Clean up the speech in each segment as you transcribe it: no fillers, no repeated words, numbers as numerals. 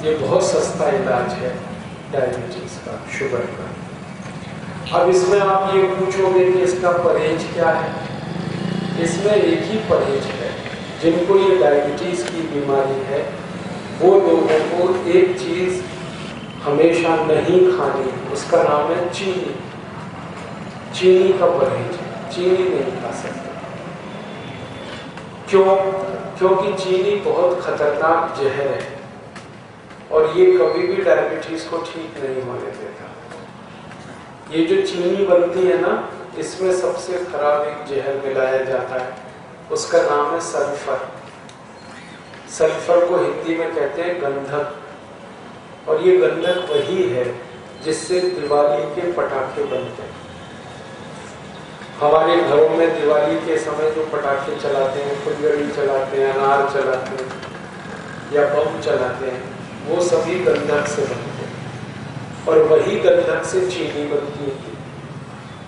ये बहुत सस्ता इलाज है डायबिटीज का, शुगर का। अब इसमें आप ये पूछोगे कि इसका परहेज क्या है। इसमें एक ही परहेज है। जिनको ये डायबिटीज की बीमारी है वो लोगों को एक चीज हमेशा नहीं खानी, उसका नाम है चीनी। चीनी का परहेज है, चीनी नहीं खा सकते। क्यों? क्योंकि चीनी बहुत खतरनाक जहर है और ये कभी भी डायबिटीज को ठीक नहीं होने देता। ये जो चीनी बनती है ना, इसमें सबसे खराब एक जहर मिलाया जाता है, उसका नाम है सल्फर। सल्फर को हिंदी में कहते हैं गंधक। और ये गंधक वही है जिससे दिवाली के पटाखे बनते हैं। हमारे घरों में दिवाली के समय जो पटाखे चलाते हैं, फुलझड़ी चलाते हैं, अनार चलाते हैं या बम चलाते हैं, वो सभी गंधक से बनते हैं और वही गंधक से चीनी बनती है।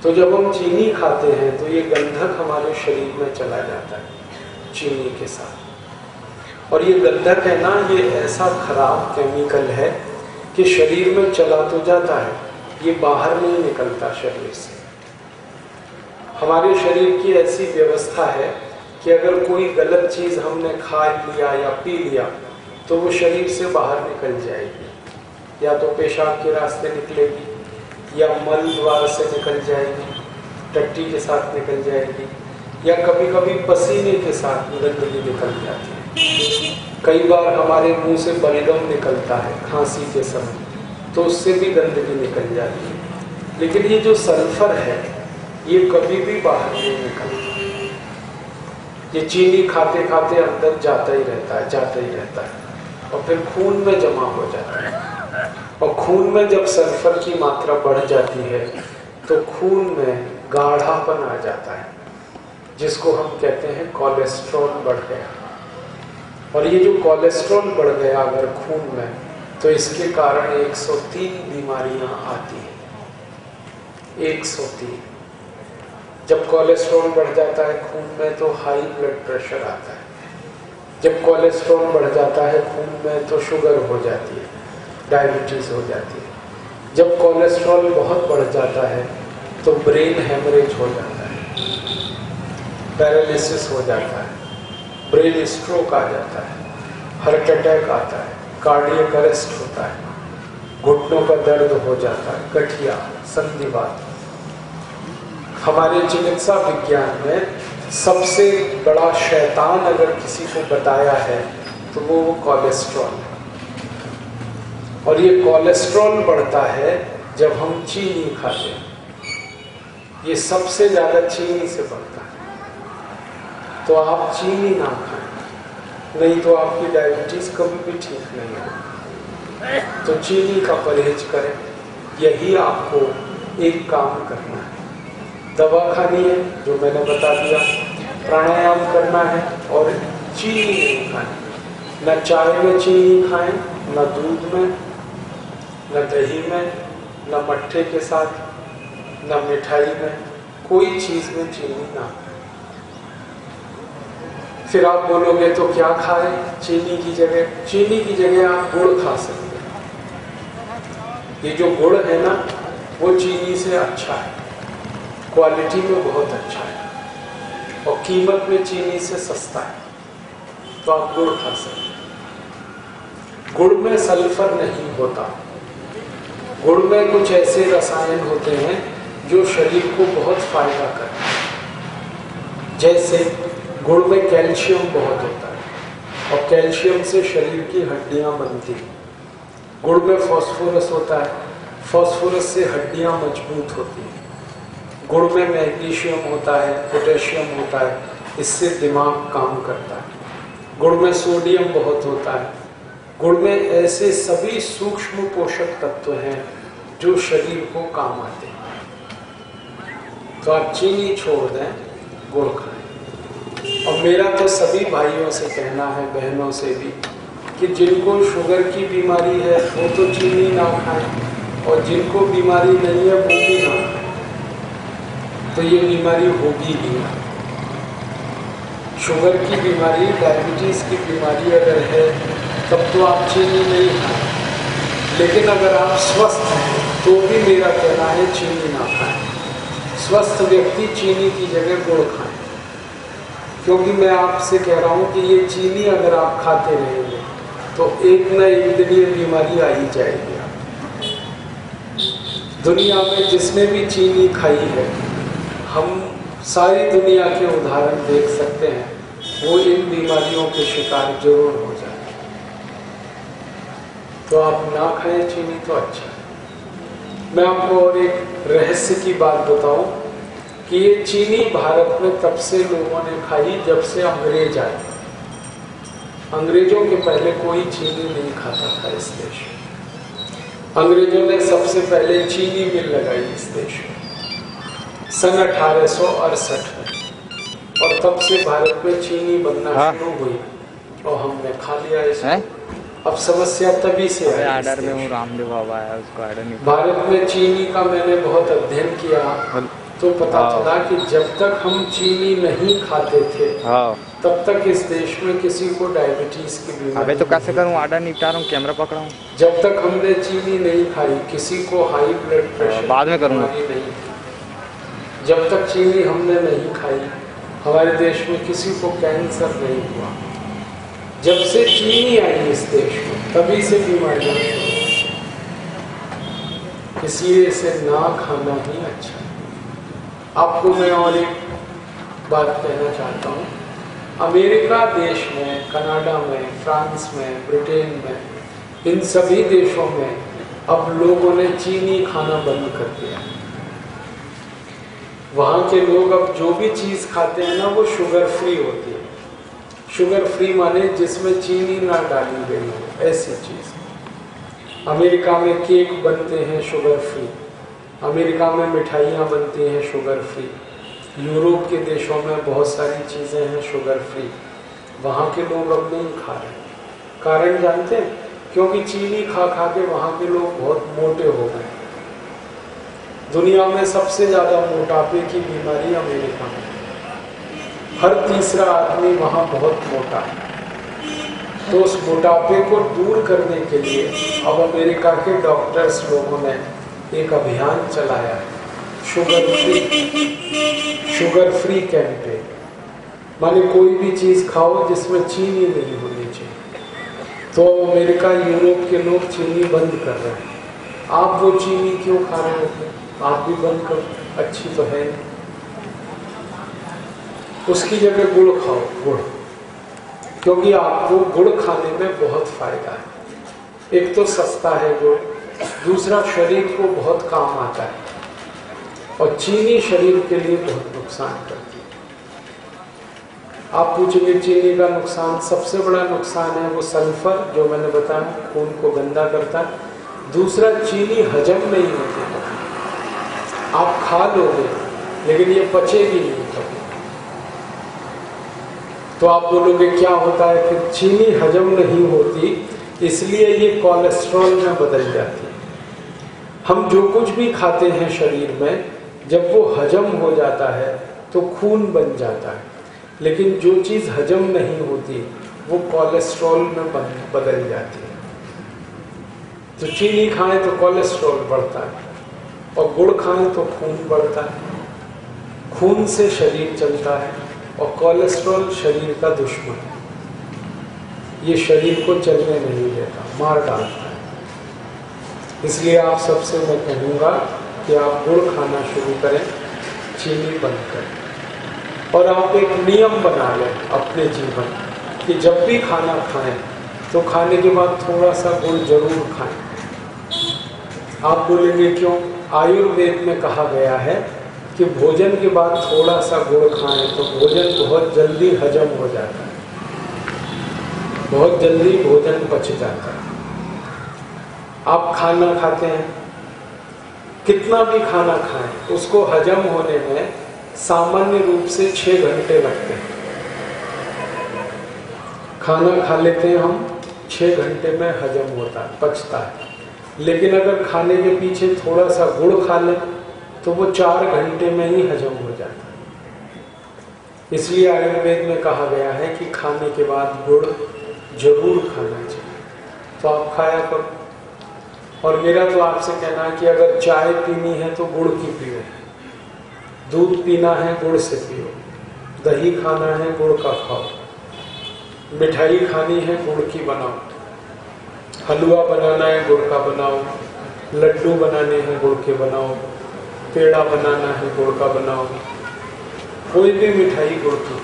तो जब हम चीनी खाते हैं तो ये गंधक हमारे शरीर में चला जाता है चीनी के साथ। और ये गंधक है ना, ये ऐसा खराब केमिकल है कि शरीर में चला तो जाता है, ये बाहर नहीं निकलता शरीर से। हमारे शरीर की ऐसी व्यवस्था है कि अगर कोई गलत चीज हमने खा लिया या पी लिया तो वो शरीर से बाहर निकल जाएगी। या तो पेशाब के रास्ते निकलेगी या मल द्वार से निकल जाएगी, टट्टी के साथ निकल जाएगी, या कभी कभी पसीने के साथ गंदगी निकल जाती है। कई बार हमारे मुंह से बलगम निकलता है खांसी के समय, तो उससे भी गंदगी निकल जाती है। लेकिन ये जो सल्फर है ये कभी भी बाहर नहीं निकलता। ये चीनी खाते खाते अंदर जाता ही रहता है, जाता ही रहता है और फिर खून में जमा हो जाता है। और खून में जब सल्फर की मात्रा बढ़ जाती है तो खून में गाढ़ापन आ जाता है, जिसको हम कहते हैं कोलेस्ट्रॉल बढ़ गया। और ये जो कोलेस्ट्रॉल बढ़ गया अगर खून में, तो इसके कारण 103 बीमारियां आती हैं। 103। जब कोलेस्ट्रॉल बढ़ जाता है खून में तो हाई ब्लड प्रेशर आता है। जब कोलेस्ट्रॉल बढ़ जाता है खून में तो शुगर हो जाती है, डायबिटीज हो जाती है। जब कोलेस्ट्रॉल बहुत बढ़ जाता है तो ब्रेन हेमरेज हो जाता है, पैरालिसिस हो जाता है, ब्रेन स्ट्रोक आ जाता है, हार्ट अटैक आता है, कार्डियक अरेस्ट होता है, घुटनों का दर्द हो जाता है, गठिया, संधिवात। हमारे चिकित्सा विज्ञान में सबसे बड़ा शैतान अगर किसी को बताया है तो वो कोलेस्ट्रॉल है। और ये कोलेस्ट्रॉल बढ़ता है जब हम चीनी खाते हैं। ये सबसे ज्यादा चीनी से बढ़ता है। तो आप चीनी ना खाएं, नहीं तो आपकी डायबिटीज कभी भी ठीक नहीं होगी। तो चीनी का परहेज करें, यही आपको एक काम करना है। दवा खानी है जो मैंने बता दिया, प्राणायाम करना है और चीनी नहीं खानी। न चाय में चीनी खाएं, न दूध में, न दही में, न मट्ठे के साथ, न मिठाई में, कोई चीज में चीनी ना। फिर आप बोलोगे तो क्या खाएं चीनी की जगह? चीनी की जगह आप गुड़ खा सकते हैं। ये जो गुड़ है ना, वो चीनी से अच्छा है, क्वालिटी में बहुत अच्छा है और कीमत में चीनी से सस्ता है, तो आप गुड़ खा सकते हैं। गुड़ में सल्फर नहीं होता। गुड़ में कुछ ऐसे रसायन होते हैं जो शरीर को बहुत फायदा करते हैं। जैसे गुड़ में कैल्शियम बहुत होता है और कैल्शियम से शरीर की हड्डियां बनती हैं। गुड़ में फास्फोरस होता है, फास्फोरस से हड्डियां मजबूत होती हैं। गुड़ में मैग्नीशियम होता है, पोटेशियम होता है, इससे दिमाग काम करता है। गुड़ में सोडियम बहुत होता है। गुड़ में ऐसे सभी सूक्ष्म पोषक तत्व हैं जो शरीर को काम आते हैं। तो आप चीनी छोड़ दें, गुड़ खाएं। और मेरा तो सभी भाइयों से कहना है, बहनों से भी, कि जिनको शुगर की बीमारी है वो तो चीनी ना खाएं और जिनको बीमारी नहीं है वो भी ना खाएं। तो ये बीमारी होगी ही ना। शुगर की बीमारी, डायबिटीज की बीमारी अगर है तब तो आप चीनी नहीं खाएं। लेकिन अगर आप स्वस्थ हैं तो भी मेरा कहना है चीनी ना खाएं। स्वस्थ व्यक्ति चीनी की जगह गुड़ खाएं, क्योंकि मैं आपसे कह रहा हूं कि ये चीनी अगर आप खाते रहेंगे तो एक न एक दिन ये बीमारी आ ही जाएगी। दुनिया में जिसने भी चीनी खाई है, हम सारी दुनिया के उदाहरण देख सकते हैं, वो इन बीमारियों के शिकार जरूर हो जाए। तो आप ना खाएं चीनी तो अच्छा है। मैं आपको और एक रहस्य की बात बताऊं कि ये चीनी भारत में तब से लोगों ने खाई जब से अंग्रेज आए। अंग्रेजों के पहले कोई चीनी नहीं खाता था इस देश में। अंग्रेजों ने सबसे पहले चीनी मिल लगाई इस देश में सन 1868 में, और तब से भारत में चीनी बनना शुरू हुई और हमने खा लिया इसको। अब समस्या तभी से है। आर्डर में वो रामदेव बाबा है, उसको आर्डर नहीं। भारत में चीनी का मैंने बहुत अध्ययन किया तो पता चला कि जब तक हम चीनी नहीं खाते थे तब तक इस देश में किसी को डायबिटीज की बीमारी। अबे तो कैसे करूं, आर्डर निपटा रहा हूं, कैमरा पकड़ा हूं। जब तक हमने चीनी नहीं खाई किसी को हाई ब्लड प्रेशर बाद में करूंगा नहीं। जब तक चीनी हमने नहीं खाई हमारे देश में किसी को कैंसर नहीं हुआ। जब से चीनी आई इस देश में तभी से बीमारियां शुरू हुई। इसलिए इसे ना खाना ही अच्छा है। आपको मैं और एक बात कहना चाहता हूँ। अमेरिका देश में, कनाडा में, फ्रांस में, ब्रिटेन में, इन सभी देशों में अब लोगों ने चीनी खाना बंद कर दिया। वहाँ के लोग अब जो भी चीज़ खाते हैं ना वो शुगर फ्री होती है। शुगर फ्री माने जिसमें चीनी ना डाली गई हो, ऐसी चीज़। अमेरिका में केक बनते हैं शुगर फ्री, अमेरिका में मिठाइयाँ बनती हैं शुगर फ्री, यूरोप के देशों में बहुत सारी चीज़ें हैं शुगर फ्री। वहाँ के लोग अब नहीं खा रहे। कारण जानते हैं? क्योंकि चीनी खा खा के वहाँ के लोग बहुत मोटे हो गए। दुनिया में सबसे ज़्यादा मोटापे की बीमारी अमेरिका में, हर तीसरा आदमी वहाँ बहुत मोटा है। तो उस मोटापे को दूर करने के लिए अब अमेरिका के डॉक्टर्स लोगों ने एक अभियान चलाया है, शुगर फ्री कैंपेन। माने कोई भी चीज़ खाओ जिसमें चीनी नहीं होनी चाहिए। तो अमेरिका, यूरोप के लोग चीनी बंद कर रहे हैं। आप वो चीनी क्यों खा रहे होते? आप भी बंद करो, अच्छी तो है नहीं। उसकी जगह गुड़ खाओ, गुड़, क्योंकि आपको गुड़ खाने में बहुत फायदा है। एक तो सस्ता है गुड़, दूसरा शरीर को बहुत काम आता है, और चीनी शरीर के लिए बहुत नुकसान करती है। आप पूछेंगे चीनी का नुकसान, सबसे बड़ा नुकसान है वो सल्फर, जो मैंने बताया खून को गंदा करता है। दूसरा, चीनी हजम नहीं होती। आप खा लोगे लेकिन ये पचेगी नहीं कभी। तो आप बोलोगे क्या होता है फिर? चीनी हजम नहीं होती इसलिए ये कोलेस्ट्रॉल में बदल जाती है। हम जो कुछ भी खाते हैं शरीर में, जब वो हजम हो जाता है तो खून बन जाता है, लेकिन जो चीज़ हजम नहीं होती वो कोलेस्ट्रॉल में बदल जाती है। तो चीनी खाएं तो कोलेस्ट्रॉल बढ़ता है, और गुड़ खाएं तो खून बढ़ता है। खून से शरीर चलता है, और कोलेस्ट्रॉल शरीर का दुश्मन है। ये शरीर को चलने नहीं देता, मार डालता है। इसलिए आप सबसे मैं कहूँगा कि आप गुड़ खाना शुरू करें, चीनी बंद करें। और आप एक नियम बना लें अपने जीवन कि जब भी खाना खाएं तो खाने के बाद थोड़ा सा गुड़ जरूर खाएं। आप बोलेंगे क्यों? आयुर्वेद में कहा गया है कि भोजन के बाद थोड़ा सा गुड़ खाएं तो भोजन बहुत जल्दी हजम हो जाता है, बहुत जल्दी भोजन पच जाता है। आप खाना खाते हैं, कितना भी खाना खाएं, उसको हजम होने में सामान्य रूप से 6 घंटे लगते हैं। खाना खा लेते हैं हम, 6 घंटे में हजम होता है, पचता है। लेकिन अगर खाने के पीछे थोड़ा सा गुड़ खा लें तो वो 4 घंटे में ही हजम हो जाता है। इसलिए आयुर्वेद में कहा गया है कि खाने के बाद गुड़ जरूर खाना चाहिए। तो आप खाया करो। और मेरा तो आपसे कहना है कि अगर चाय पीनी है तो गुड़ की पियो, दूध पीना है गुड़ से पियो, दही खाना है गुड़ का खाओ, मिठाई खानी है गुड़ की बनाओ, हलवा बनाना है गुड़ का बनाओ, लड्डू बनाने हैं गुड़ के बनाओ, पेड़ा बनाना है गुड़ का बनाओ, कोई भी मिठाई गुड़ की।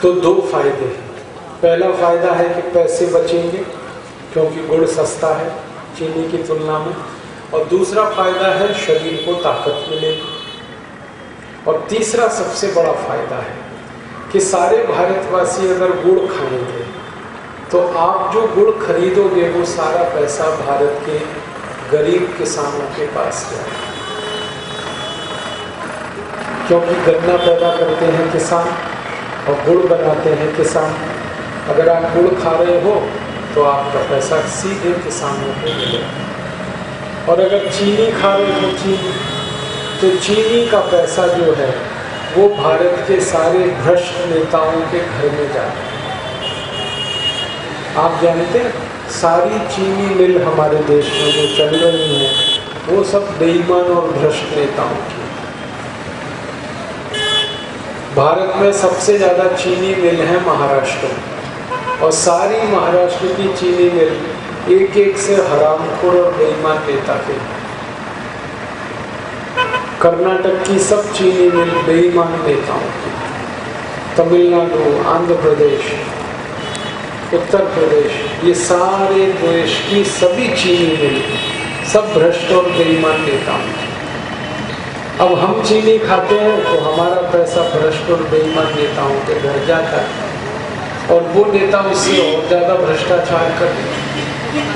तो दो फायदे हैं। पहला फायदा है कि पैसे बचेंगे क्योंकि गुड़ सस्ता है चीनी की तुलना में, और दूसरा फायदा है शरीर को ताकत मिलेगी। और तीसरा सबसे बड़ा फायदा है कि सारे भारतवासी अगर गुड़ खाएंगे तो आप जो गुड़ खरीदोगे वो सारा पैसा भारत के गरीब किसानों के पास जाएगा, क्योंकि गन्ना पैदा करते हैं किसान और गुड़ बनाते हैं किसान। अगर आप गुड़ खा रहे हो तो आपका पैसा सीधे किसानों को मिलेगा, और अगर चीनी खा रहे हो तो चीनी का पैसा जो है वो भारत के सारे भ्रष्ट नेताओं के घर में जाता है। आप जानते हैं सारी चीनी मिल हमारे देश में जो चल रही हैं वो सब बेईमान और भ्रष्ट नेताओं की। भारत में सबसे ज़्यादा चीनी मिल है महाराष्ट्र में, और सारी महाराष्ट्र की चीनी मिल एक एक से हरामखोर और बेईमान नेता के। कर्नाटक की सब चीनी मिल बेईमान नेताओं की, तमिलनाडु, आंध्र प्रदेश, उत्तर प्रदेश, ये सारे देश की सभी चीनी मिल सब भ्रष्ट और बेईमान नेताओं की। अब हम चीनी खाते हैं तो हमारा पैसा भ्रष्ट और बेईमान नेताओं के घर जाता है, और वो नेता उससे और ज़्यादा भ्रष्टाचार करते हैं,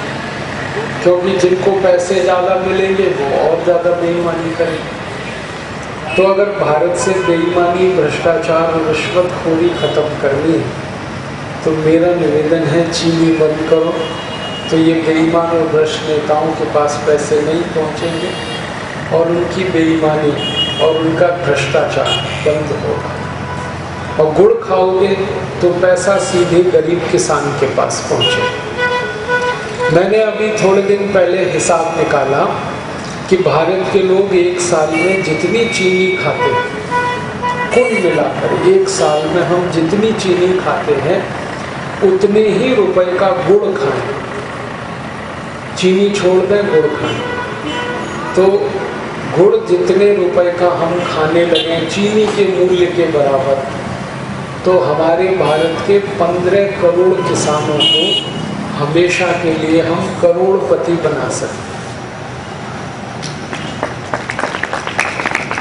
क्योंकि जिनको पैसे ज़्यादा मिलेंगे वो और ज़्यादा बेईमानी करेंगे। तो अगर भारत से बेईमानी, भ्रष्टाचार और रिश्वतखोरी खत्म करनी है तो मेरा निवेदन है चीनी बंद करो, तो ये बेईमान और भ्रष्ट नेताओं के पास पैसे नहीं पहुंचेंगे और उनकी बेईमानी और उनका भ्रष्टाचार बंद होगा। और गुड़ खाओगे तो पैसा सीधे गरीब किसान के पास पहुंचे। मैंने अभी थोड़े दिन पहले हिसाब निकाला कि भारत के लोग एक साल में जितनी चीनी खाते हैं, कुल मिलाकर एक साल में हम जितनी चीनी खाते हैं उतने ही रुपए का गुड़ खाएं। चीनी छोड़ दें, गुड़ खाएं, तो गुड़ जितने रुपए का हम खाने लगे चीनी के मूल्य के बराबर, तो हमारे भारत के 15 करोड़ किसानों को हमेशा के लिए हम करोड़पति बना सकते हैं।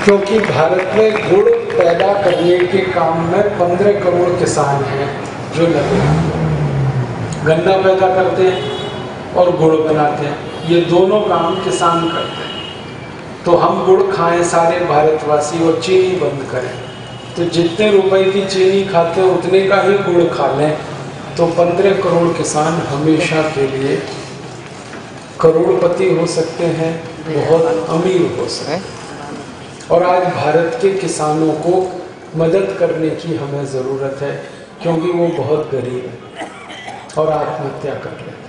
क्योंकि भारत में गुड़ पैदा करने के काम में 15 करोड़ किसान हैं जो लगे हैं। गन्ना पैदा करते हैं और गुड़ बनाते हैं, ये दोनों काम किसान करते हैं। तो हम गुड़ खाएं सारे भारतवासी और चीनी बंद करें, तो जितने रुपए की चीनी खाते हैं उतने का ही गुड़ खा लें, तो 15 करोड़ किसान हमेशा के लिए करोड़पति हो सकते हैं, बहुत अमीर हो सकते हैं। और आज भारत के किसानों को मदद करने की हमें ज़रूरत है, क्योंकि वो बहुत गरीब है और आत्महत्या कर रहे हैं।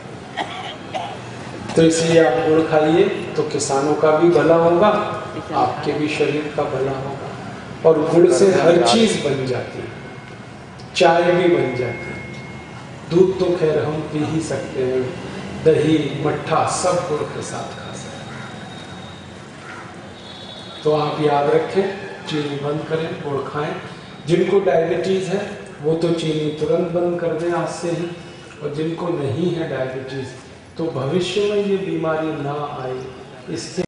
तो इसलिए आप गुड़ खाइए तो किसानों का भी भला होगा, आपके भी शरीर का भला होगा। और गुड़ से हर चीज़ बन जाती है, चाय भी बन जाती है, दूध तो खैर हम पी ही सकते हैं, दही, मट्ठा सब गुड़ के साथ खा सकते हैं। तो आप याद रखें, चीनी बंद करें, गुड़ खाएं। जिनको डायबिटीज़ है वो तो चीनी तुरंत बंद कर दें आज से ही, और जिनको नहीं है डायबिटीज़ तो भविष्य में ये बीमारी ना आए इसके